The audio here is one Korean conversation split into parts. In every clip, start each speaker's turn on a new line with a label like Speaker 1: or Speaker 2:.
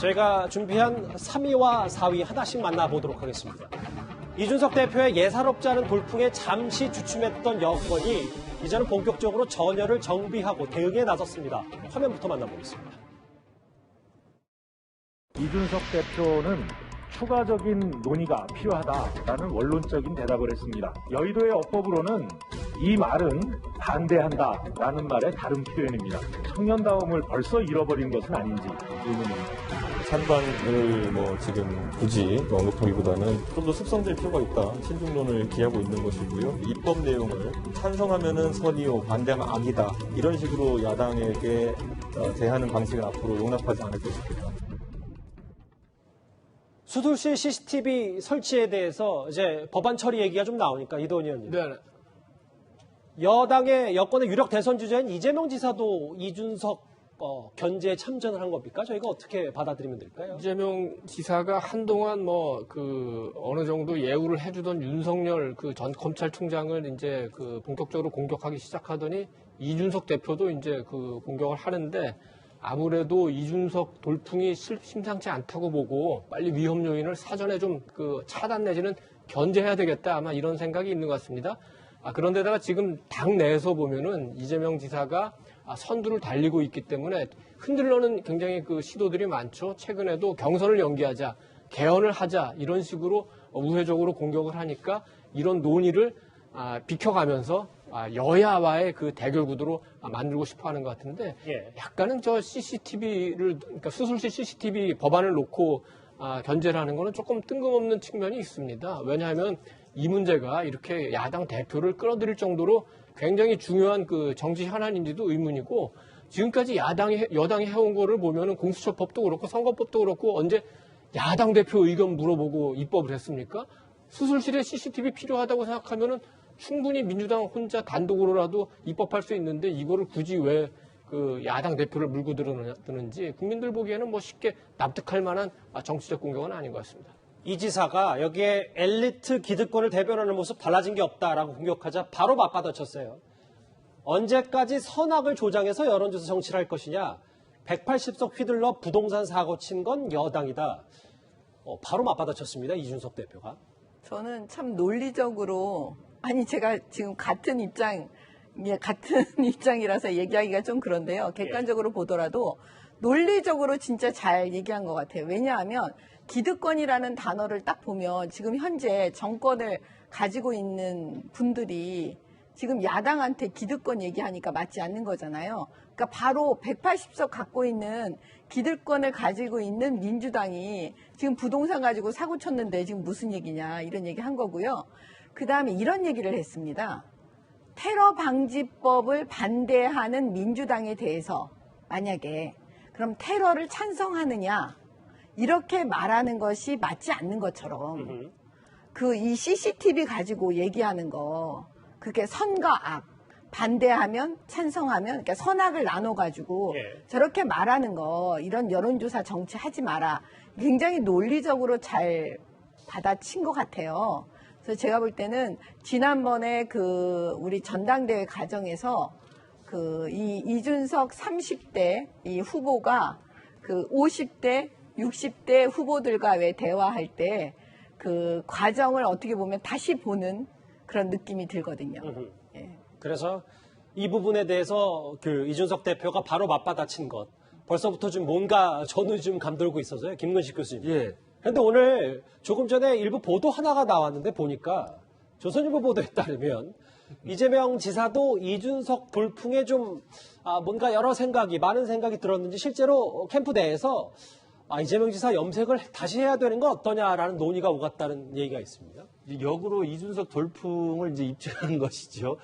Speaker 1: 저희가 준비한 3위와 4위 하나씩 만나보도록 하겠습니다. 이준석 대표의 예사롭지 않은 돌풍에 잠시 주춤했던 여권이 이제는 본격적으로 전열을 정비하고 대응에 나섰습니다. 화면부터 만나보겠습니다.
Speaker 2: 이준석 대표는 추가적인 논의가 필요하다라는 원론적인 대답을 했습니다. 여의도의 어법으로는 이 말은 반대한다라는 말의 다른 표현입니다. 청년다움을 벌써 잃어버린 것은 아닌지 의문입니다.
Speaker 3: 찬반을 지금 굳이 언급하기보다는 좀 더 숙성될 필요가 있다. 신중론을 기하고 있는 것이고요. 입법 내용을 찬성하면은 선이요, 반대하면 악이다. 이런 식으로 야당에게 대하는 방식은 앞으로 용납하지 않을 것입니다.
Speaker 1: 수술실 CCTV 설치에 대해서 이제 법안 처리 얘기가 좀 나오니까 이도원 의원님.
Speaker 4: 네.
Speaker 1: 여권의 유력 대선 주자인 이재명 지사도 이준석 견제에 참전을 한 겁니까? 저희가 어떻게 받아들이면 될까요?
Speaker 4: 이재명 지사가 한동안 어느 정도 예우를 해주던 윤석열 전 검찰총장을 이제 본격적으로 공격하기 시작하더니 이준석 대표도 이제 공격을 하는데 아무래도 이준석 돌풍이 심상치 않다고 보고 빨리 위험 요인을 사전에 좀 차단 내지는 견제해야 되겠다. 아마 이런 생각이 있는 것 같습니다. 그런데다가 지금 당 내에서 보면은 이재명 지사가 선두를 달리고 있기 때문에 흔들려는 굉장히 시도들이 많죠. 최근에도 경선을 연기하자, 개헌을 하자 이런 식으로 우회적으로 공격을 하니까 이런 논의를 비켜가면서 여야와의 대결 구도로 만들고 싶어 하는 것 같은데 약간은 그러니까 수술실 CCTV 법안을 놓고 견제를 하는 거는 조금 뜬금없는 측면이 있습니다. 왜냐하면 이 문제가 이렇게 야당 대표를 끌어들일 정도로 굉장히 중요한 정치 현안인지도 의문이고 지금까지 여당이 해온 거를 보면은 공수처법도 그렇고 선거법도 그렇고 언제 야당 대표 의견 물어보고 입법을 했습니까? 수술실에 CCTV 필요하다고 생각하면은 충분히 민주당 혼자 단독으로라도 입법할 수 있는데 이거를 굳이 왜 야당 대표를 물고 드는지 국민들 보기에는 쉽게 납득할 만한 정치적 공격은 아닌 것 같습니다.
Speaker 1: 이 지사가 여기에 엘리트 기득권을 대변하는 모습 달라진 게 없다라고 공격하자 바로 맞받아쳤어요. 언제까지 선악을 조장해서 여론조사 정치를 할 것이냐. 180석 휘둘러 부동산 사고 친 건 여당이다. 바로 맞받아쳤습니다. 이준석 대표가.
Speaker 5: 저는 참 논리적으로 제가 지금 같은 입장이라서 얘기하기가 좀 그런데요. 객관적으로 보더라도 논리적으로 진짜 잘 얘기한 것 같아요. 왜냐하면 기득권이라는 단어를 딱 보면 지금 현재 정권을 가지고 있는 분들이 지금 야당한테 기득권 얘기하니까 맞지 않는 거잖아요. 그러니까 바로 180석 갖고 있는 기득권을 가지고 있는 민주당이 지금 부동산 가지고 사고 쳤는데 지금 무슨 얘기냐 이런 얘기 한 거고요. 그 다음에 이런 얘기를 했습니다. 테러 방지법을 반대하는 민주당에 대해서 만약에 그럼 테러를 찬성하느냐 이렇게 말하는 것이 맞지 않는 것처럼 이 CCTV 가지고 얘기하는 거 그게 선과 악 반대하면 찬성하면 그러니까 선악을 나눠가지고 저렇게 말하는 거 이런 여론조사 정치 하지 마라 굉장히 논리적으로 잘 받아친 것 같아요. 그래서 제가 볼 때는 지난번에 우리 전당대회 과정에서 이 이준석 30대 이 후보가 50대 60대 후보들과 왜 대화할 때 과정을 어떻게 보면 다시 보는 그런 느낌이 들거든요.
Speaker 1: 그래서 이 부분에 대해서 이준석 대표가 바로 맞받아친 것. 벌써부터 좀 뭔가 저는 좀 감돌고 있어서요. 김근식 교수님. 그런데 오늘 조금 전에 일부 보도 하나가 나왔는데 보니까 조선일보 보도에 따르면 이재명 지사도 이준석 돌풍에 좀 뭔가 많은 생각이 들었는지 실제로 캠프 내에서 이재명 지사 염색을 다시 해야 되는 건 어떠냐라는 논의가 오갔다는 얘기가 있습니다.
Speaker 6: 역으로 이준석 돌풍을 입증하는 것이죠.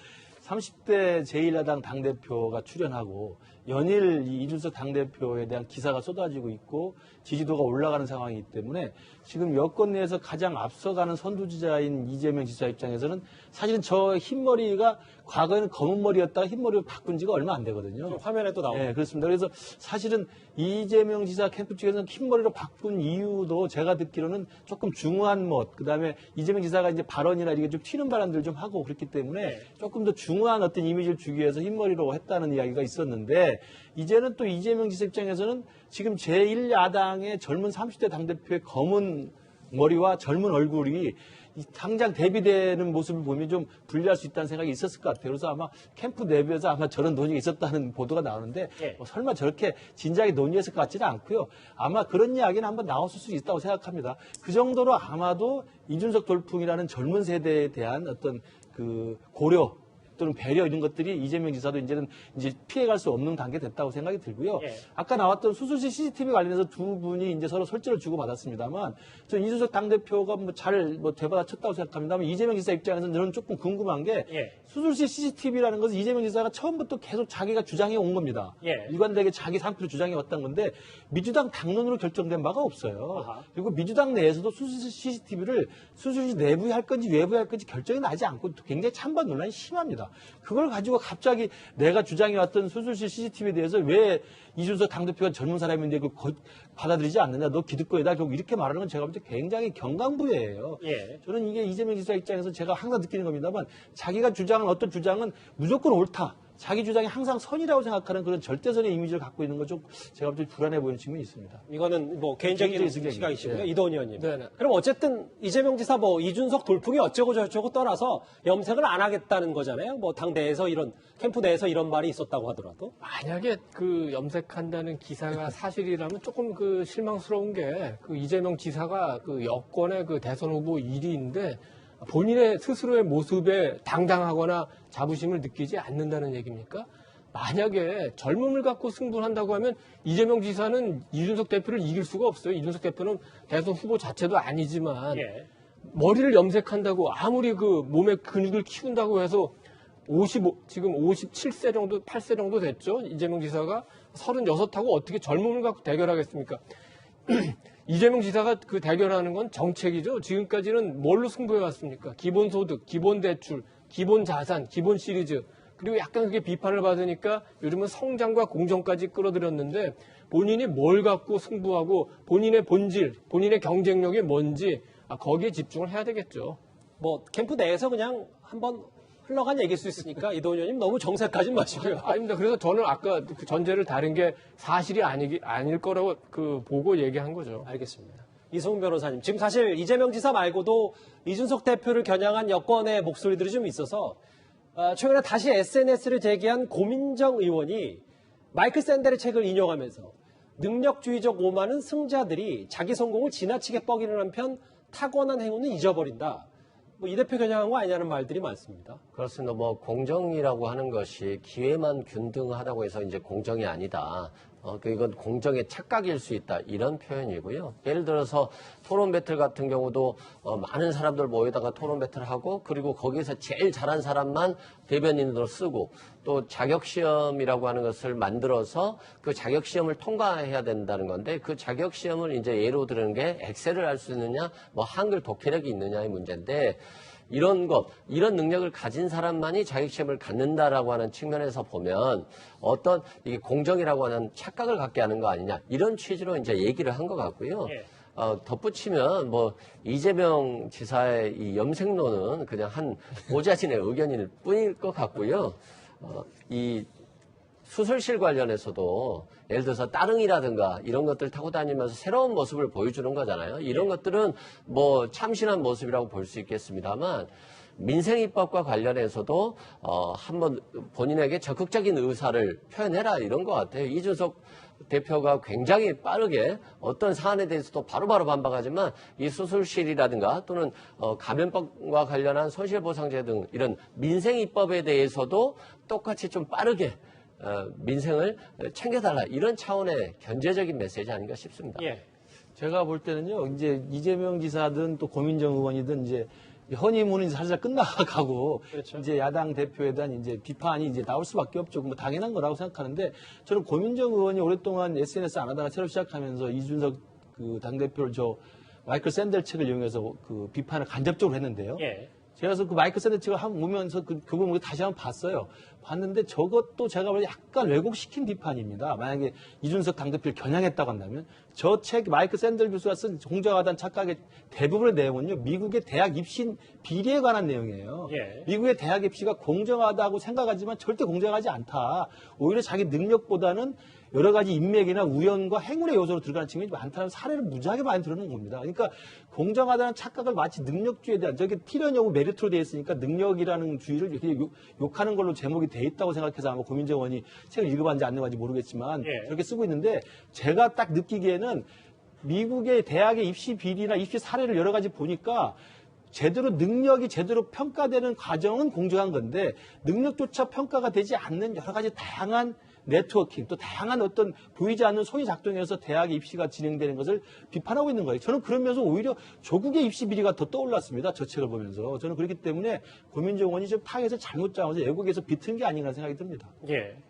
Speaker 6: 30대 제1야당 당대표가 출연하고 연일 이준석 당대표에 대한 기사가 쏟아지고 있고 지지도가 올라가는 상황이기 때문에 지금 여권 내에서 가장 앞서가는 선두주자인 이재명 지사 입장에서는 사실은 저 흰머리가 과거에는 검은 머리였다가 흰머리로 바꾼 지가 얼마 안 되거든요.
Speaker 1: 화면에도 나오고.
Speaker 6: 네, 그렇습니다. 그래서 사실은 이재명 지사 캠프 측에서는 흰머리로 바꾼 이유도 제가 듣기로는 조금 중후한 것, 그다음에 이재명 지사가 이제 발언이나 이게 좀 튀는 발언들 좀 하고 그렇기 때문에 조금 더 붕어한 어떤 이미지를 주기 위해서 흰머리로 했다는 이야기가 있었는데 이제는 또 이재명 지사 입장에서는 지금 제1야당의 젊은 30대 당대표의 검은 머리와 젊은 얼굴이 당장 대비되는 모습을 보면 좀 불리할 수 있다는 생각이 있었을 것 같아요. 그래서 아마 캠프 내부에서 아마 저런 논의가 있었다는 보도가 나오는데 뭐 설마 저렇게 진작에 논의했을 것 같지는 않고요. 아마 그런 이야기는 한번 나왔을 수 있다고 생각합니다. 그 정도로 아마도 이준석 돌풍이라는 젊은 세대에 대한 어떤 그 고려 또는 배려 이런 것들이 이재명 지사도 이제는 이제 피해갈 수 없는 단계 됐다고 생각이 들고요. 아까 나왔던 수술실 CCTV 관련해서 두 분이 이제 서로 설제를 주고 받았습니다만, 저 이준석 당대표가 잘 되받아쳤다고 생각합니다만 이재명 지사 입장에서는 저는 조금 궁금한 게 수술실 CCTV라는 것은 이재명 지사가 처음부터 계속 자기가 주장해 온 겁니다. 일관되게 자기 상표로 주장해 왔던 건데 민주당 당론으로 결정된 바가 없어요. 그리고 민주당 내에서도 수술실 CCTV를 수술실 내부에 할 건지 외부에 할 건지 결정이 나지 않고 굉장히 찬반 논란이 심합니다. 그걸 가지고 갑자기 내가 주장해왔던 수술실 CCTV에 대해서 왜 이준석 당대표가 젊은 사람인데 그걸 받아들이지 않느냐, 너 기득권이다, 결국 이렇게 말하는 건 제가 볼 때 굉장히 경강부예요. 저는 이게 이재명 지사 입장에서 제가 항상 느끼는 겁니다만 자기가 주장한 어떤 주장은 무조건 옳다. 자기 주장이 항상 선이라고 생각하는 그런 절대선의 이미지를 갖고 있는 건 좀 제가 볼 때 불안해 보이는 측면이 있습니다.
Speaker 1: 이거는 뭐 개인적인 시각이시고요. 이도원 의원님.
Speaker 4: 네네.
Speaker 1: 그럼 어쨌든 이재명 지사 뭐 이준석 돌풍이 어쩌고 저쩌고 떠나서 염색을 안 하겠다는 거잖아요. 뭐 당 내에서 이런 캠프 내에서 이런 말이 있었다고 하더라도.
Speaker 4: 만약에 그 염색한다는 기사가 사실이라면 조금 그 실망스러운 게 그 이재명 지사가 그 여권의 그 대선 후보 1위인데 본인의 스스로의 모습에 당당하거나 자부심을 느끼지 않는다는 얘기입니까? 만약에 젊음을 갖고 승부한다고 하면 이재명 지사는 이준석 대표를 이길 수가 없어요. 이준석 대표는 대선 후보 자체도 아니지만 머리를 염색한다고 아무리 그 몸의 근육을 키운다고 해서 지금 57세 정도, 8세 정도 됐죠. 이재명 지사가 36하고 어떻게 젊음을 갖고 대결하겠습니까? 이재명 지사가 그 대결하는 건 정책이죠. 지금까지는 뭘로 승부해 왔습니까? 기본소득, 기본대출, 기본자산, 기본 시리즈. 그리고 약간 그게 비판을 받으니까 요즘은 성장과 공정까지 끌어들였는데 본인이 뭘 갖고 승부하고 본인의 본질, 본인의 경쟁력이 뭔지 거기에 집중을 해야 되겠죠.
Speaker 1: 뭐 캠프 내에서 그냥 한번 흘러간 얘기일 수 있으니까 이도원 의원님 너무 정색하지 마시고요.
Speaker 4: 아닙니다. 그래서 저는 아까 그 전제를 다른 게 사실이 아닐 거라고 그 보고 얘기한 거죠.
Speaker 1: 알겠습니다. 이승훈 변호사님, 지금 사실 이재명 지사 말고도 이준석 대표를 겨냥한 여권의 목소리들이 좀 있어서 최근에 다시 SNS를 제기한 고민정 의원이 마이클 샌델의 책을 인용하면서 능력주의적 오만은 승자들이 자기 성공을 지나치게 뻐기는 한편 타고난 행운은 잊어버린다. 뭐 이 대표 겨냥한 거 아니냐는 말들이 많습니다.
Speaker 7: 그렇습니다. 뭐 공정이라고 하는 것이 기회만 균등하다고 해서 이제 공정이 아니다. 이건 공정의 착각일 수 있다. 이런 표현이고요. 예를 들어서 토론 배틀 같은 경우도 많은 사람들 모여다가 토론 배틀을 하고 그리고 거기서 제일 잘한 사람만 대변인으로 쓰고 또 자격시험이라고 하는 것을 만들어서 그 자격시험을 통과해야 된다는 건데 그 자격시험을 이제 예로 드는 게 엑셀을 할 수 있느냐 뭐 한글 독해력이 있느냐의 문제인데 이런 능력을 가진 사람만이 자격시험을 갖는다라고 하는 측면에서 보면 어떤 이게 공정이라고 하는 착각을 갖게 하는 거 아니냐 이런 취지로 이제 얘기를 한 것 같고요. 덧붙이면 뭐 이재명 지사의 이 염색론은 그냥 한 보좌진의 의견일 뿐일 것 같고요. 이 수술실 관련해서도 예를 들어서 따릉이라든가 이런 것들 타고 다니면서 새로운 모습을 보여주는 거잖아요. 이런 것들은 뭐 참신한 모습이라고 볼 수 있겠습니다만 민생입법과 관련해서도 한번 본인에게 적극적인 의사를 표현해라 이런 것 같아요. 이준석 대표가 굉장히 빠르게 어떤 사안에 대해서도 바로바로 반박하지만 이 수술실이라든가 또는 감염병과 관련한 손실보상제 등 이런 민생입법에 대해서도 똑같이 좀 빠르게 민생을 챙겨달라 이런 차원의 견제적인 메시지 아닌가 싶습니다.
Speaker 6: 제가 볼 때는요, 이제 이재명 지사든 또 고민정 의원이든 이제 허니문은 살살 끝나가고
Speaker 1: 그렇죠.
Speaker 6: 이제 야당 대표에 대한 이제 비판이 이제 나올 수밖에 없죠. 뭐 당연한 거라고 생각하는데 저는 고민정 의원이 오랫동안 SNS 안 하다가 새로 시작하면서 이준석 그 당대표를 마이클 샌델 책을 이용해서 그 비판을 간접적으로 했는데요. 제가 그래서 그 마이클 샌델 책을 한번 보면서 그 부분을 다시 한번 봤어요. 봤는데 저것도 제가 볼 때 약간 왜곡시킨 비판입니다. 만약에 이준석 당대표를 겨냥했다고 한다면 저 책 마이크 샌들 교수가 쓴 공정하다는 착각의 대부분의 내용은요. 미국의 대학 입시 비리에 관한 내용이에요.
Speaker 1: 예.
Speaker 6: 미국의 대학 입시가 공정하다고 생각하지만 절대 공정하지 않다. 오히려 자기 능력보다는 여러 가지 인맥이나 우연과 행운의 요소로 들어가는 측면이 많다는 사례를 무지하게 많이 들어놓은 겁니다. 그러니까 공정하다는 착각을 마치 능력주의에 대한 저게 티러니하고 메리트로 되어 있으니까 능력이라는 주의를 이렇게 욕하는 걸로 제목이 돼 있다고 생각해서 아마 고민정 의원이 책을 읽어봤는지 안 읽어봤는지 모르겠지만
Speaker 1: 예.
Speaker 6: 그렇게 쓰고 있는데 제가 딱 느끼기에는 미국의 대학의 입시 비리나 입시 사례를 여러 가지 보니까 제대로 능력이 제대로 평가되는 과정은 공정한 건데 능력조차 평가가 되지 않는 여러 가지 다양한 네트워킹 또 다양한 어떤 보이지 않는 손이 작동해서 대학의 입시가 진행되는 것을 비판하고 있는 거예요. 저는 그러면서 오히려 조국의 입시 비리가 더 떠올랐습니다. 저 책을 보면서. 저는 그렇기 때문에 고민정 의원이 좀 타겟을 잘못 잡아서 애국에서 비튼 게 아닌가 생각이 듭니다.
Speaker 1: 예.